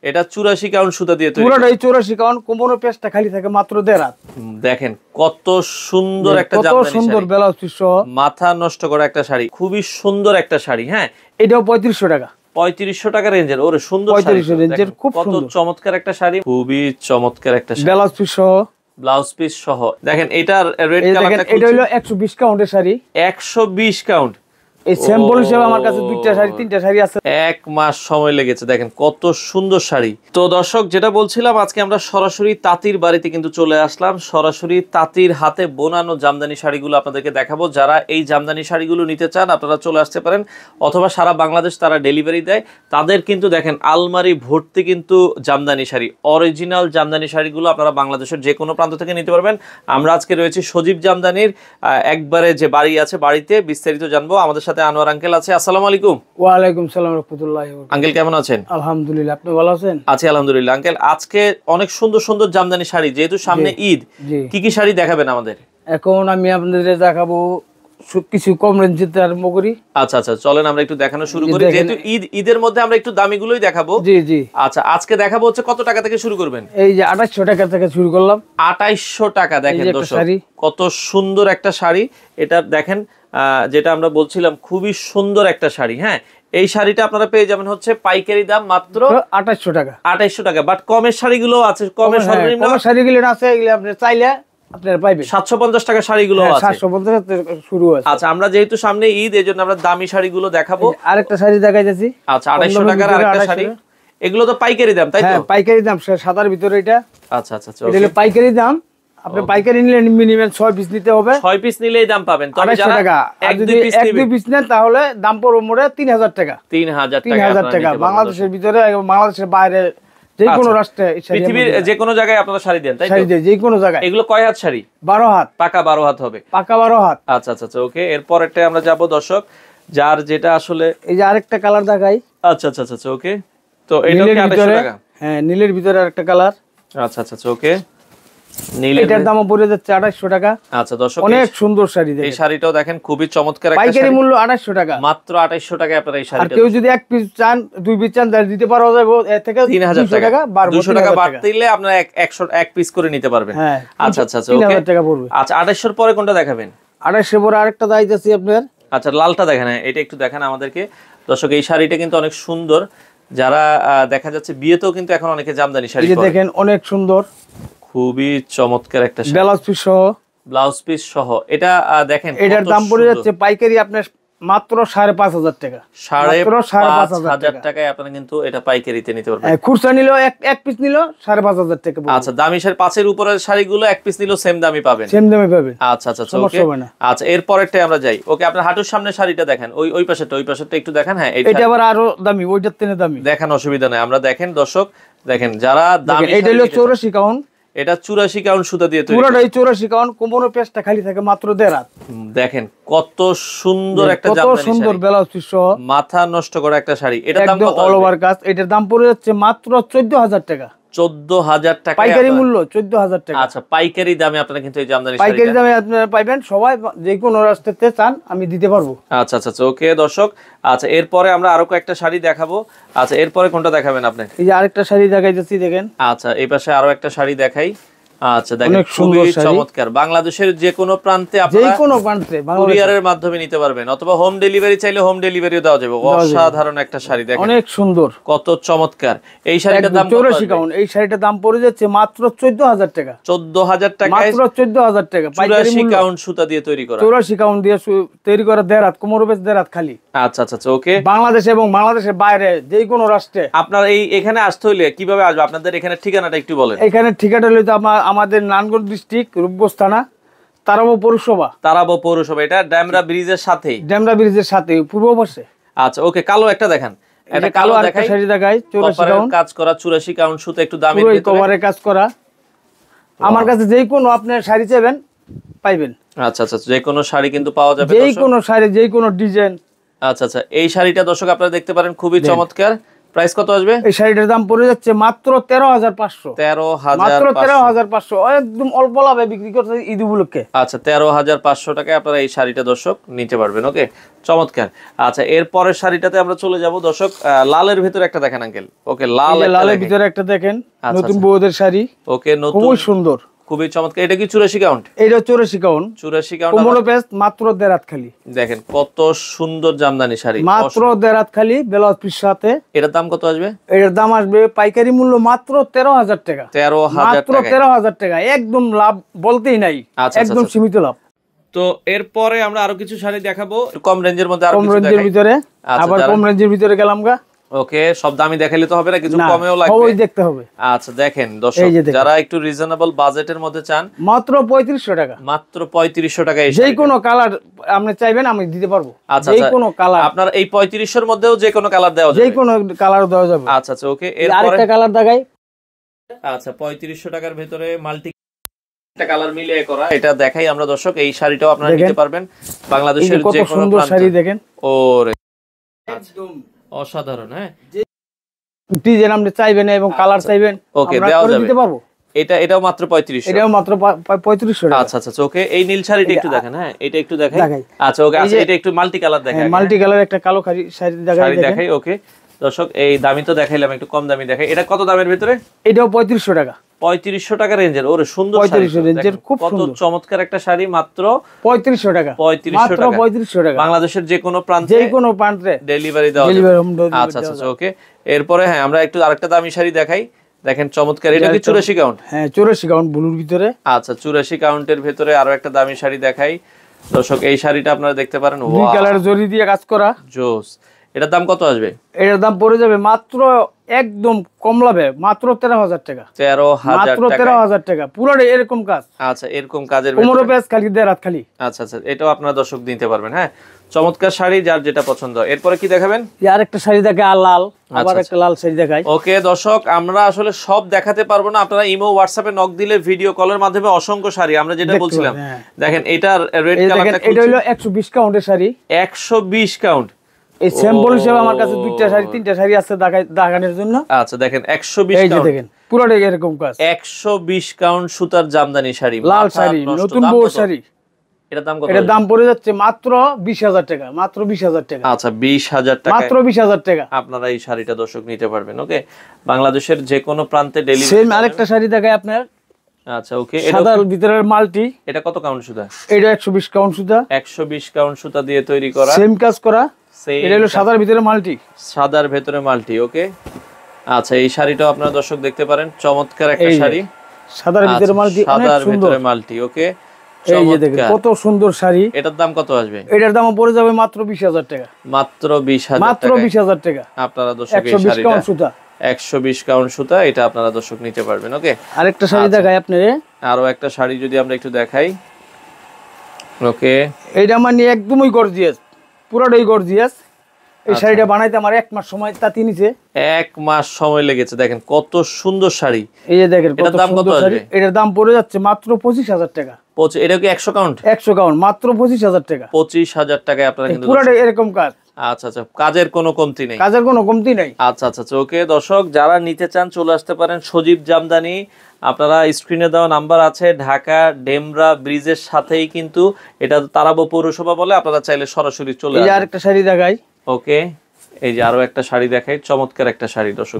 এটা 84 কাউন্ট সুতা দিয়ে তৈরি, পুরোটাই 84 কাউন্ট, কোমর পেশটা খালি থাকে মাত্র 1.5 হাত। দেখেন কত সুন্দর একটা কত জামদানি সুন্দর শাড়ি, ব্লাউজ পিস সহ, মাথা নষ্ট করা একটা শাড়ি, খুবই সুন্দর একটা শাড়ি। হ্যাঁ, এটাও 3500 টাকা, 3500 টাকা রেঞ্জের। ওরে সুন্দর শাড়ি, 3500 রেঞ্জের, খুব কত সুন্দর চমৎকার একটা শাড়ি, খুবই চমৎকার একটা শাড়ি, ব্লাউজ পিস সহ, ব্লাউজ পিস সহ। দেখেন এটার রেড এই দেখেন কালারটা, এটা হলো 120 কাউন্টের শাড়ি। 120 কাউন্ট। এই স্যাম্পল হিসেবে আমার কাছে 2টা শাড়ি 3টা শাড়ি আছে। 1 মাস সময় লেগেছে, দেখেন কত সুন্দর শাড়ি। তো দর্শক, যেটা বলছিলাম, আজকে আমরা সরাসরি তাঁতির বাড়িতে কিন্তু চলে আসলাম, সরাসরি তাঁতির হাতে বোনানো জামদানি শাড়িগুলো আপনাদেরকে দেখাবো। যারা এই জামদানি শাড়িগুলো নিতে চান আপনারা চলে আসতে পারেন, অথবা সারা বাংলাদেশ তারা ডেলিভারি দেয়। তাদের কিন্তু দেখেন আলমারি ভর্তি কিন্তু জামদানি শাড়ি, অরিজিনাল জামদানি শাড়িগুলো আপনারা বাংলাদেশের যে কোনো প্রান্ত থেকে নিতে পারবেন। আমরা আজকে রয়েছি সজীব জামদানির একবারে যে বাড়ি আছে, বাড়িতে বিস্তারিত জানবো। আমাদের সাথে আনোয়ার আঙ্কেল আছে। আসসালামু আলাইকুম। ওয়ালাইকুম সালাম রাহমাতুল্লাহি ওয়া বারাকাতুহু। আঙ্কেল কেমন আছেন? আলহামদুলিল্লাহ, আপনি ভালো আছেন? আছি আলহামদুলিল্লাহ। আঙ্কেল, আজকে অনেক সুন্দর সুন্দর জামদানি শাড়ি, যেহেতু সামনে ঈদ, কি কি শাড়ি দেখাবেন আমাদের? এখন আমি আপনাদের দেখাবো কিছু কম রেঞ্জেতে আরম্ভ করি। আচ্ছা আচ্ছা, চলেন আমরা একটু দেখানো শুরু করি, যেহেতু ঈদের মধ্যে আমরা একটু দামিগুলোই দেখাবো। জি জি। আচ্ছা, আজকে দেখাবো হচ্ছে কত টাকা থেকে শুরু করবেন? এই যে 2800 টাকা থেকে শুরু করলাম। 2800 টাকা। দেখেন দর্শক, কত সুন্দর একটা শাড়ি এটা। দেখেন যেটা আমরা বলছিলাম, খুবই সুন্দর একটা শাড়ি। হ্যাঁ, এই শাড়িটা আপনারা পেয়ে যাবেন হচ্ছে পাইকারি দাম মাত্র 2800 টাকা। 2800 টাকা। বাট কমের শাড়িগুলো আছে, কমের সর্বনিম্ন শাড়িগুলো আছে, এগুলো আপনি চাইলে আপনারা পাইবেন। 750 টাকা শাড়িগুলো আছে, 750 থেকে শুরু আছে। আচ্ছা, আমরা যেহেতু সামনে ঈদ, এজন্য আমরা দামি শাড়িগুলো দেখাবো। আরেকটা শাড়ি দেখাইতেছি। আচ্ছা, 250 টাকার আরেকটা শাড়ি। এগুলো তো পাইকারি দাম, তাই তো? হ্যাঁ, পাইকারি দাম, সাদার ভিতরে এটা। আচ্ছা আচ্ছা, এটা হলো পাইকারি দাম। আপনি পাইকারি নিলে মিনিমাম 6 পিস নিতে হবে। 6 পিস নিলেই দাম পাবেন। তবে 250 টাকা। আর যদি 1-2 পিস নেন তাহলে দাম পড়বে মোটে 3000 টাকা। 3000 টাকা। বাংলাদেশের ভিতরে এবং বাংলাদেশের বাইরে যে কোনো রাষ্ট্রে, পৃথিবীর যে কোনো জায়গায় আপনারা শাড়ি দেন, তাই তো? শাড়ি দেন যে কোনো জায়গায়। এগুলো কয় হাত শাড়ি? 12 হাত। পাকা 12 হাত হবে। পাকা 12 হাত। আচ্ছা আচ্ছা আচ্ছা, ওকে। এরপর একটা আমরা যাব দর্শক, যার যেটা আসলে, এই যে আরেকটা কালার দেখাই। আচ্ছা আচ্ছা আচ্ছা, ওকে। তো এটা কি 2800 টাকা? হ্যাঁ, নীলের ভিতরে আরেকটা কালার। আচ্ছা আচ্ছা আচ্ছা, ওকে। এটার দামও পড়ে যাচ্ছে 2800 টাকা। আচ্ছা দর্শক, অনেক সুন্দর শাড়ি দেখেন। এই শাড়িটাও দেখেন খুবই চমৎকার একটা শাড়ি। পাইকারি মূল্য 2800 টাকা। মাত্র 2800 টাকায় আপনারা এই শাড়িটা। আর কেউ যদি 1 পিস চান, 2 পিস চান, তাহলে দিতে পারো যাবে এর থেকে 3000 টাকা। 200 টাকা বাড়তে দিলে আপনারা 1 পিস করে নিতে পারবেন। হ্যাঁ, আচ্ছা আচ্ছা আচ্ছা, ওকে। 3000 টাকা পড়বে। আচ্ছা, 2800 এর পরে কোনটা দেখাবেন? 2800 পরে আরেকটা দাইতেছি আপনার। আচ্ছা, লালটা দেখেন, এটা একটু দেখান আমাদেরকে দর্শক। এই শাড়িটা কিন্তু অনেক সুন্দর, যারা দেখা যাচ্ছে বিয়েতেও কিন্তু এখন অনেকে জামদানি শাড়ি পরে। দেখেন অনেক সুন্দর, খুবই চমৎকার একটা শাড়ি, ব্লাউজ পিস সহ। ব্লাউজ পিস সহ। এটা দেখেন এটার দাম পড়ে যাচ্ছে পাইকারি আপনার মাত্র 5500 টাকা। 5500 টাকায় আপনারা কিন্তু এটা পাইকারিতে নিতে পারবেন। খুচরা নিলেও এক পিস নিলেও 5500 টাকা। আচ্ছা, দামি শাড়ি 5 এর উপরের শাড়িগুলো 1 পিস নিলেও সেম দামই পাবেন, সেম দামে পাবেন। আচ্ছা আচ্ছা ওকে। আচ্ছা, এরপরেরটা আমরা যাই। ওকে, আপনার হাঁটুর সামনে শাড়িটা দেখেন, ওই পাশেরটা একটু দেখেন। হ্যাঁ, এটা আবার আরো দামি, ওইটার থেকে দামি। দেখেন, অসুবিধা নাই। আমরা দেখেন দর্শক, দেখেন যারা দামি, এটা হলো 84 কাউন্ট। এটা 84 কাউন্ট সুতা দিয়ে তৈরি, পুরোটাই 84 কাউন্ট, কোমর পেশটা খালি থাকে মাত্র 1.5 হাত। দেখেন কত সুন্দর একটা জামদানি শাড়ি, সুন্দর ব্লাউজ পিস সহ, মাথা নষ্ট করা একটা শাড়ি। এটার দাম কত? অল ওভার কাজ। এটার দাম পড়ে যাচ্ছে মাত্র 14000 টাকা। 14000 টাকা পাইকারি মূল্য 14000 টাকা। আচ্ছা, পাইকারি দামে আপনারা কিন্তু এই জামদানি শাড়ি, পাইকারি দামে আপনারা পাবেন। সবাই যে কোনো রাস্তাতে চান আমি দিতে পারবো। আচ্ছা আচ্ছা ওকে দর্শক। আচ্ছা, এরপরে আমরা আরো কয়েকটা শাড়ি দেখাবো। আচ্ছা, এরপরে কোনটা দেখাবেন আপনি? এই যে আরেকটা শাড়ি দেখাইতেছি, দেখেন। আচ্ছা, এই পাশে আরো একটা শাড়ি দেখাই। আচ্ছা, দেখেন খুবই চমৎকার। বাংলাদেশের যে কোনো প্রান্তে আপনারা কুরিয়ারের মাধ্যমে নিতে পারবেন, অথবা হোম ডেলিভারি চাইলে হোম ডেলিভারিও দেওয়া যাবে। অসাধারণ একটা শাড়ি, দেখেন অনেক সুন্দর, কত চমৎকার। এই শাড়িটার দাম 84 কাউন্ট। এই শাড়িটার দাম পড়ে যাচ্ছে মাত্র 14000 টাকা। 14000 টাকা, মাত্র 14000 টাকা। পাইকারি 84 কাউন্ট সুতা দিয়ে তৈরি করা, 84 কাউন্ট দিয়ে তৈরি করা, 1.5 হাত, কোমর বেশ 1.5 হাত খালি। আচ্ছা আচ্ছা ওকে। বাংলাদেশ এবং বাংলাদেশের বাইরে যে কোনো রাষ্ট্রে আপনার এখানে আসতে হইলে কিভাবে আসবে? আপনাদের এখানে ঠিকানাটা একটু বলেন। এখানে ঠিকানা হলো আমাদের নারায়ণগঞ্জ ডিস্ট্রিক্ট, রূপগঞ্জ থানা, তারাবো পৌরসভা। এটা ড্যামরা ব্রিজের সাথেই, ড্যামরা ব্রিজের সাথে পূর্ব পাশে। আচ্ছা ওকে, কালো একটা দেখান। এটা কালো আরেকটা শাড়ি দেখাই, 84 কাউন্ট কাজ করা, 84 কাউন্ট সুতা, একটু দামি ভিতরে কভারে কাজ করা। আমার কাছে যে কোনো আপনি শাড়ি চাইবেন পাইবেন। আচ্ছা আচ্ছা, যে কোনো শাড়ি কিন্তু পাওয়া যাবে, যে কোনো শাড়ি, যে কোনো ডিজাইন। আচ্ছা আচ্ছা, এই শাড়িটা দর্শক আপনারা দেখতে পারেন, খুবই চমৎকার। প্রাইস কত আসবে? এই শাড়িটার দাম পড়ে যাচ্ছে মাত্র 13,500। 13,500 মাত্র 13,500, একদম অল্প লাভে বিক্রি করতে ঈদ উপলক্ষে। আচ্ছা, 13,500 টাকায় আপনারা এই শাড়িটা দর্শক নিতে পারবেন। ওকে, চমৎকার। আচ্ছা, এর পরের শাড়িটাতে আমরা চলে যাব দর্শক। লালের ভিতরে একটা দেখেন আঙ্কেল। ওকে, লালের ভিতরে একটা দেখেন, নতুন বউদের শাড়ি। ওকে, নতুন, খুবই সুন্দর, খুবই চমৎকার। এটা কি 84 কাউন্ট? এটা 84 কাউন্ট। 84 কাউন্ট, 15 পিস, মাত্র 1.5 হাত খালি। দেখেন কত সুন্দর জামদানি শাড়ি, মাত্র 1.5 হাত খালি, ব্লাউজ পিস সাথে। এটার দাম কত আসবে? এটার দাম আসবে পাইকারি মূল্য মাত্র 13,000 টাকা। 13,000 মাত্র 13,000 টাকা, একদম লাভ বলতেই নাই, একদম সীমিত লাভ। তো এরপরে আমরা আরো কিছু শাড়ি দেখাবো কম রেঞ্জের মধ্যে, কম রেঞ্জের ভিতরে। আবার কম রেঞ্জের ভিতরে গেলাম গা। ওকে, সব দামি দেখাইলে তো হবে না, কিছু কমেও লাগবে, সবই দেখতে হবে। আচ্ছা, দেখেন দর্শক, যারা একটু রিজনেবল বাজেটের মধ্যে চান, মাত্র 3500 টাকা। মাত্র 3500 টাকা। এই যে কোনো কালার আপনি চাইবেন আমি দিতে পারবো। আচ্ছা, যে কোনো কালার, আপনার এই 3500 এর মধ্যেও যে কোনো কালার দেওয়া যাবে, যে কোনো কালার দেওয়া যাবে। আচ্ছা আচ্ছা, ওকে। এরপরে আরেকটা কালার দেখাই। আচ্ছা, 3500 টাকার ভিতরে মাল্টি একটা কালার মিলিয়ে করা, এটা দেখাই আমরা দর্শক। এই শাড়িটাও আপনারা নিতে পারবেন বাংলাদেশের যে কোনো সুন্দর শাড়ি দেখেন। ওরে একদম অসাধারণ। হ্যাঁ, ডিজাইন আপনি চাইবেন এবং কালার চাইবেন, ওকে, দেওয়া যাবে, দিতে পারবো। এটাও মাত্র 3500। এটাও মাত্র 3500 টাকা। আচ্ছা আচ্ছা, ওকে। এই নীল শাড়িটা একটু দেখেন। হ্যাঁ, এটা একটু দেখাই। আচ্ছা, ওকে। আচ্ছা, এটা একটু মাল্টি কালার দেখাই। মাল্টি কালার একটা কালো শাড়ি দেখাই। ওকে দর্শক, এই দামি তো দেখাইলাম, একটু কম দামি দেখাই। এটা কত দামের ভিতরে? এটাও 3500 টাকা। 3500 টাকা রেঞ্জের। ওরে সুন্দর, 3500 রেঞ্জের, খুব কত চমৎকার একটা শাড়ি, মাত্র 3500 টাকা। 3500 টাকা, বাংলাদেশের যে কোনো প্রান্তে ডেলিভারি দেওয়া যাবে। আচ্ছা আচ্ছা, ওকে। এরপরে হ্যাঁ, আমরা একটু আরেকটা দামি শাড়ি দেখাই। দেখেন চমৎকার, এটা কি 84 কাউন্ট? হ্যাঁ, 84 কাউন্ট ব্লুর ভিতরে। আচ্ছা, 84 কাউন্টের ভিতরে আরো একটা দামি শাড়ি দেখাই দর্শক। এই শাড়িটা আপনারা দেখতে পারেন, দুই কালার জরি দিয়ে কাজ করা, জোস। এটার দাম কত আসবে? এটার দাম পড়ে যাবে মাত্র, একদম কম লাভে, মাত্র 13,000 টাকা। 13,000 টাকা, পুরো এরকম কাজ। আচ্ছা, এরকম কাজের 15 পিস খালি, 1.5 হাত খালি। আচ্ছা আচ্ছা, এটাও আপনারা দর্শক নিতে পারবেন। হ্যাঁ, চমৎকার শাড়ি, যার যেটা পছন্দ। এরপরে কি দেখাবেন? আর একটা শাড়ি দেখে, আর লাল, আবার একটা লাল শাড়ি দেখাই। ওকে দর্শক, আমরা আসলে সব দেখাতে পারবো না, আপনারা ইমো হোয়াটসঅ্যাপে নক দিলে ভিডিও কলের মাধ্যমে অসংখ্য শাড়ি আমরা যেটা বলছিলাম। দেখেন, এটার রেড কালারটা, এটা হলো 120 কাউন্টের শাড়ি। 120 কাউন্ট। এই স্যাম্পল হিসেবে আমার কাছে 2টা শাড়ি 3টা শাড়ি আছে দেখানোর জন্য। আচ্ছা, দেখেন 120 কাউন্ট, এই যে দেখেন পুরোটাই এরকম কাজ। 120 কাউন্ট সুতার জামদানি শাড়ি, লাল শাড়ি, নতুন বউ শাড়ি। এটার দাম কত? এটার দাম পড়ে যাচ্ছে মাত্র 20,000 টাকা। মাত্র 20,000 টাকা। আচ্ছা, 20,000 টাকা, মাত্র 20,000 টাকা আপনারা এই শাড়িটা দর্শক নিতে পারবেন। ওকে, বাংলাদেশের যে কোনো প্রান্তে ডেলিভারি। সেম আরেকটা শাড়ি দেখাই আপনার। আচ্ছা, ওকে। সাদার ভিতরের মাল্টি। এটা কত কাউন্ট সুতা? এটা 120 কাউন্ট সুতা। 120 কাউন্ট সুতা দিয়ে তৈরি করা, সেম কাজ করা। এটা হলো সাদার ভিতরে মাল্টি। সাদার ভিতরে মাল্টি, ওকে। আচ্ছা, এই শাড়িটাও আপনারা দর্শক দেখতে পারেন, চমৎকার একটা শাড়ি, সাদার ভিতরে মাল্টি, সাদার ভিতরে মাল্টি। ওকে, এই যে দেখেন কত সুন্দর শাড়ি। এটার দাম কত আসবে? এটার দাম পড়ে যাবে মাত্র 20,000 টাকা। মাত্র 20,000 মাত্র 20,000 টাকা। আপনারা দর্শক এই 120 কাউন্ট সুতা, 120 কাউন্ট সুতা, এটা আপনারা দর্শক নিতে পারবেন। ওকে, আরেকটা শাড়ি দেখাই আপনারে। আরো একটা শাড়ি যদি আমরা একটু দেখাই। ওকে, এইটা মানে একদমই গর্জিয়াস, পুরোটাই গর্জিয়াস। এই শাড়িটা বানাইতে আমার 1 মাস সময় তাতি নিছে। 1 মাস সময় লেগেছে। দেখেন কত সুন্দর শাড়ি। এই যে দেখেন কত সুন্দর শাড়ি। এটার দাম পড়ে যাচ্ছে মাত্র 25,000 টাকা। এটা কি 100 কাউন্ট? 100 কাউন্ট, মাত্র 25,000 টাকা। 25,000 টাকায় আপনারা কিন্তু পুরোটা এরকম কাজ। আচ্ছা আচ্ছা, কাজের কোনো কমতি নেই, কাজের কোনো কমতি নাই। আচ্ছা আচ্ছা, ওকে দর্শক, যারা নিতে চান চলে আসতে পারেন সজীব জামদানি। আপনারা স্ক্রিনে দেওয়া নাম্বার আছে, ঢাকা ডেমরা ব্রিজের সাথেই কিন্তু এটা তারাবো পৌরসভা বলে, আপনারা চাইলে সরাসরি চলে আসবেন। এই আরেকটা শাড়ি দেখাই। ওকে, এই যে আরো একটা শাড়ি দেখাই, চমৎকার একটা শাড়ি দর্শক,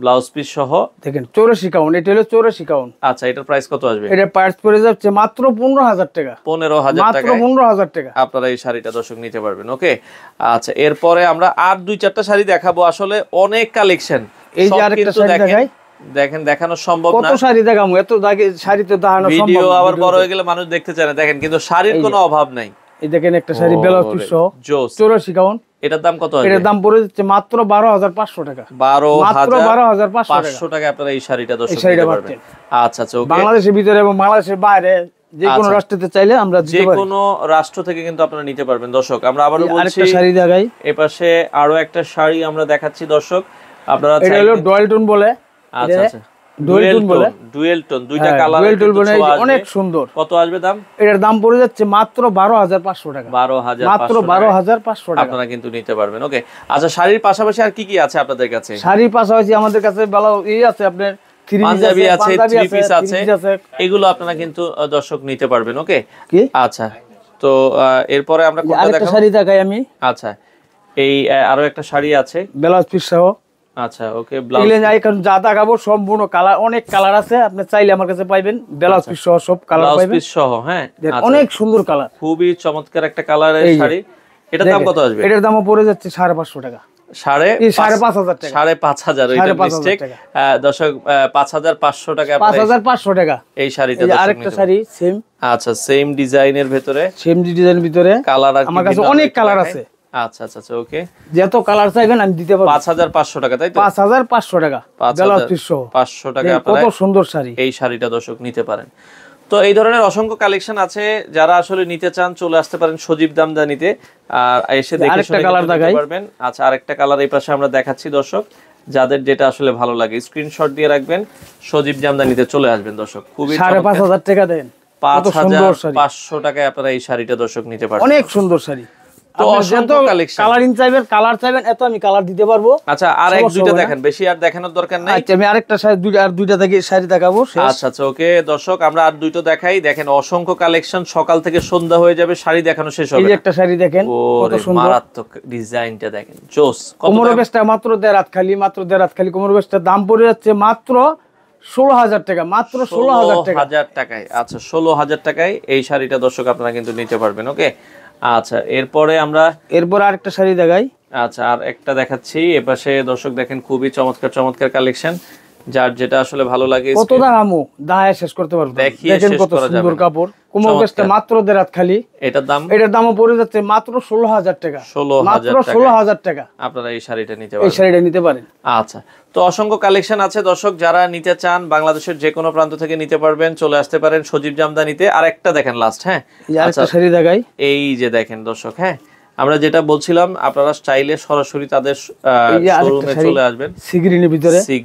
ব্লাউজ পিস সহ দেখেন 84 কাউন্ট। এটা হলো 84 কাউন্ট। আচ্ছা, এটার প্রাইস কত আসবে? এটার প্রাইস পড়ে যাচ্ছে মাত্র 15,000 টাকা। 15,000 টাকা, মাত্র 15,000 টাকা আপনারা এই শাড়িটা দর্শক নিতে পারবেন। ওকে, আচ্ছা, এরপরে আমরা আর 2-4টা শাড়ি দেখাবো, আসলে অনেক কালেকশন। এই যে আরেকটা শাড়ি দেখাই। দেখেন, দেখানো সম্ভব না, কত শাড়ি দেখাবো, এত শাড়ি তো দেখানো সম্ভব না, ভিডিও আবার বড় হয়ে গেলে মানুষ দেখতে চায় না। দেখেন, কিন্তু শাড়ির কোনো অভাব নাই। এই দেখেন একটা শাড়ি ব্লাউজ পিস সহ 84 কাউন্ট। এটার দাম কত আছে? এটার দাম পড়ে যাচ্ছে মাত্র 12,500 টাকা। মাত্র 12,500 টাকা আপনারা এই শাড়িটা দর্শক নিতে পারবেন। আচ্ছা আচ্ছা, ওকে। বাংলাদেশের ভিতরে এবং বাংলাদেশের বাইরে যে কোনো রাষ্ট্রতে চাইলে আমরা যে কোনো রাষ্ট্র থেকে কিন্তু আপনারা নিতে পারবেন। দর্শক, আমরা আবারো বলছি, আরেকটা শাড়ি দেখাই। এই পাশে আরো একটা শাড়ি আমরা দেখাচ্ছি দর্শক, আপনারা এটা হলো ডয়েল টোন বলে। আচ্ছা আচ্ছা, ডুয়েল টোন দুইটা কালার অনেক সুন্দর। কত আসবে দাম? এটার দাম পড়ে যাচ্ছে মাত্র 12,500 টাকা। 12,500 মাত্র 12,500 টাকা আপনারা কিন্তু নিতে পারবেন। ওকে, আচ্ছা শাড়ির পাশাপাশি আর কি কি আছে আপনাদের কাছে? শাড়ির পাশাপাশি আমাদের কাছে ভালো আছে, আপনার পাঞ্জাবি আছে, থ্রি পিস আছে, এগুলো আপনারা কিন্তু দর্শক নিতে পারবেন। ওকে, আচ্ছা তো এরপরে আমরা কোনটা দেখাবো? শাড়ি দেখাই আমি। আচ্ছা, এই আরো একটা শাড়ি আছে ব্লাউজ পিস সহ। আচ্ছা ওকে, ব্লাউজ এখন যা দেখাবো সম্পূর্ণ কালার, অনেক কালার আছে, আপনি চাইলে আমার কাছে পাইবেন ব্লাউজ পিস সহ সব কালার পাইবেন। ব্লাউজ পিস সহ, হ্যাঁ অনেক সুন্দর কালার, খুবই চমৎকার একটা কালারের শাড়ি। এটার দাম কত আসবে? এটার দামও পড়ে যাচ্ছে 5,500 টাকা। 5,500 টাকা। 5,500, এটা মিস্টেক দর্শক, 5,500 টাকা। 5,500 টাকা এই শাড়িটা। আরেকটা শাড়ি সেম, আচ্ছা সেম ডিজাইনের ভিতরে, কালার আমার কাছে অনেক কালার আছে। আচ্ছা আচ্ছা আচ্ছা ওকে, যত কালার চাইবেন আমি দিতে পারবো। 5,500 টাকা, তাই তো? 5,500 টাকা, 5,500 টাকা আপনারা কত সুন্দর শাড়ি, এই শাড়িটা দর্শক নিতে পারেন। তো এই ধরনের অসংখ্য কালেকশন আছে, যারা আসলে নিতে চান চলে আসতে পারেন সজীব দামদানিতে, আর এসে দেখে শুনে নিতে পারবেন। আচ্ছা আরেকটা কালার এই পাশে আমরা দেখাচ্ছি দর্শক, যাদের যেটা আসলে ভালো লাগে স্ক্রিনশট দিয়ে রাখবেন, সজীব জামদানিতে চলে আসবেন দর্শক। খুবই 5,500 টাকা দেন, 5,500 টাকায় আপনারা এই শাড়িটা দর্শক নিতে পারবেন। অনেক সুন্দর শাড়ি। তো অসংখ্য কালেকশন, কালারিং চাইবেন, কালার চাইবেন, এত আমি কালার দিতে পারবো। আচ্ছা আর এক দুইটা দেখেন, বেশি আর দেখানোর দরকার নাই। আচ্ছা আমি আরেকটা শাড়ি দুইটা থেকে শাড়ি দেখাবো। আচ্ছা আচ্ছা ওকে দর্শক, আমরা আর দুটো দেখাই। দেখেন অসংখ্য কালেকশন, সকাল থেকে সন্ধ্যা হয়ে যাবে, শাড়ি দেখানো শেষ হবে না। এই একটা শাড়ি দেখেন কত সুন্দর, মারাত্মক ডিজাইনটা দেখেন, জোস। কোমর বেস্টটা মাত্র 1.5 খালি, মাত্র 1.5 খালি কোমর বেস্টটার দাম পড়ে যাচ্ছে মাত্র 16,000 টাকা, মাত্র 16,000 টাকায়। আচ্ছা 16,000 টাকায় এই শাড়িটা দর্শক আপনারা কিন্তু নিতে পারবেন। ওকে, আচ্ছা এরপরে আরেকটা শাড়ি দেখাই। আচ্ছা আর একটা দেখাচ্ছি এপাশে দর্শক, দেখেন খুবই চমৎকার চমৎকার কালেকশন, যার যেটা আসলে ভালো লাগে। কত দামও দাহায় শেষ করতে পারবো, দেখেন কত সুন্দর কাপড়, কোমর বেস্টটা মাত্র 1.5 খালি। এটার দামও পড়ে যাচ্ছে মাত্র 16,000 টাকা, মাত্র 16,000 টাকা। আপনারা এই শাড়িটা নিতে পারেন। আচ্ছা তো অসংখ্য কালেকশন আছে দর্শক, যারা নিতে চান বাংলাদেশের যে কোনো প্রান্ত থেকে নিতে পারবেন, চলে আসতে পারেন সজীব জামদানিতে। আর একটা দেখেন লাস্ট, হ্যাঁ আরেকটা শাড়ি দেখাই। এই যে দেখেন দর্শক, হ্যাঁ আমরা যেটা বলছিলাম, আপনারা স্টাইলে সরাসরি তাদের শোরুমে চলে আসবেন। সি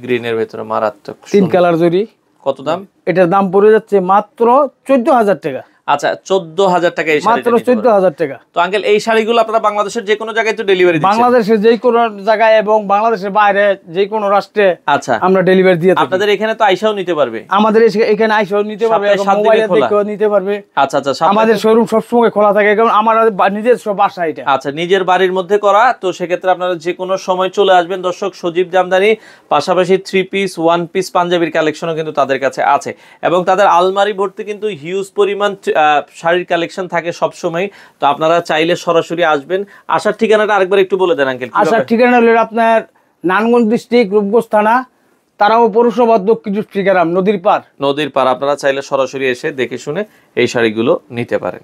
গ্রিনের ভিতরে মারাত্মক 3 কালার জরি। কত দাম? এটার দাম পড়ে যাচ্ছে মাত্র 14,000 টাকা। আচ্ছা 14,000 টাকা এই শাড়ি, মাত্র 14,000 টাকা। তো আঙ্কেল এই শাড়িগুলো আপনারা বাংলাদেশের যে কোনো জায়গায় তো ডেলিভারি দিচ্ছেন? বাংলাদেশের যে কোনো জায়গায় এবং বাংলাদেশের বাইরে যে কোনো রাষ্ট্রে আচ্ছা আমরা ডেলিভারি দিয়ে থাকি। আপনাদের এখানে তো আইসাও নিতে পারবে? আমাদের এখানে আইসাও নিতে পারবে, মোবাইলে দেখেও নিতে পারবে। আচ্ছা আচ্ছা, আমাদের শোরুম সবসময় খোলা থাকে, কারণ আমার নিজস্ব বাসা এটা। আচ্ছা নিজের বাড়ির মধ্যে করা, তো সেক্ষেত্রে আপনারা যে কোনো সময় চলে আসবেন দর্শক সজীব জামদানি। পাশাপাশি 3 পিস 1 পিস পাঞ্জাবির কালেকশনও কিন্তু তাদের কাছে আছে, এবং তাদের আলমারি ভর্তি কিন্তু হিউজ পরিমাণ শাড়ির কালেকশন থাকে সব সময়। তো আপনারা চাইলে সরাসরি আসবেন। আসার ঠিকানাটা আরেকবার একটু বলে দেন আঙ্কেল। আসার ঠিকানা হলো আপনার নারায়ণগঞ্জ ডিস্ট্রিক্ট, রূপগঞ্জ থানা, তারাও পৌরসভা, দক্ষিণ চট্টগ্রাম, নদীর পার। আপনারা চাইলে সরাসরি এসে দেখে শুনে এই শাড়িগুলো নিতে পারেন।